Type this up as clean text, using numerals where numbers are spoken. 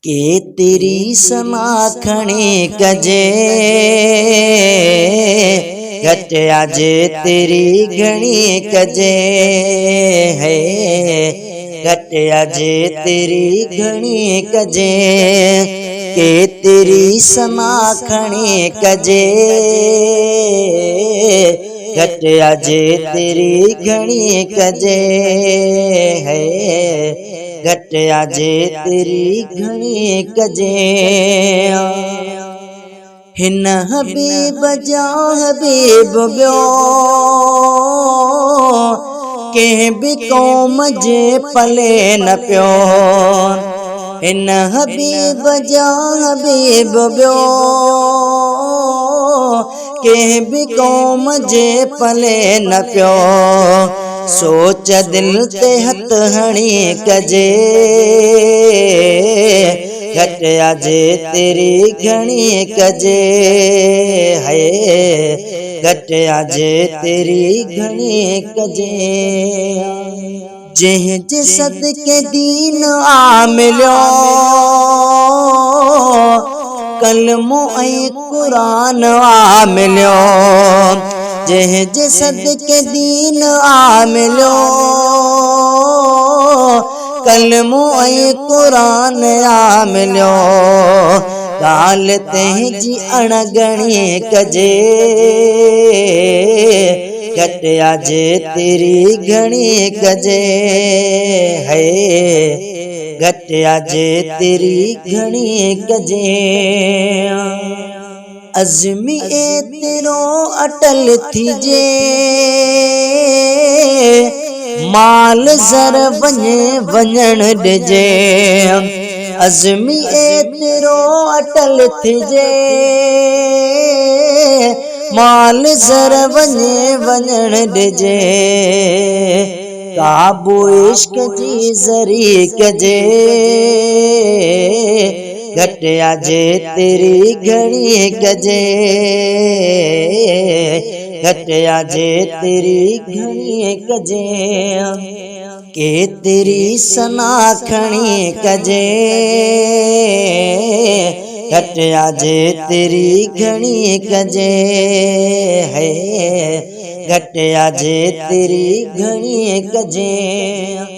के तेरी समाखणी कजे घट आज तेरी घणी कजे है घट आज तेरी घणी कजे के तेरी समाखणी कजे घट आज तेरी घणी कजे है घट आज तेरी घणी कजे हिन हबीब जा हबीब बियो कंहिं बि क़ौम जे पले न पियो हिन हबीब जा हबीब बियो कंहिं बि क़ौम जे पले न पियो सोच दिल ते हथ हणी कजे घट आज तेरी घणी कजे है घट आज तेरी घणी कजे जंहिंजे सदके दीन आ मिलियो कलमो ऐं क़ुरान आ मिलियो जंहिंजे सदके दीन आ मिलियो कलमो ऐं क़ुरान आ मिलियो ॻाल्हि तंहिंजी अणगणी कजे घट आज तेरी घणी कजे है घट आज तेरी घणी कजे अज़्मी एतिरो अटल थीजे माल ज़र वञे वञण ॾिजे अज़्मी एतिरो अटल थीजे माल ज़र वञे वञण ॾिजे काबू इश्क जी ज़री कजे घट आज तेरी घणी कजे घट आज तेरी घणी कजे के तेरी सनाखणी कजे घट आज तेरी घणी कजे है घट आज तेरी घणी कजे।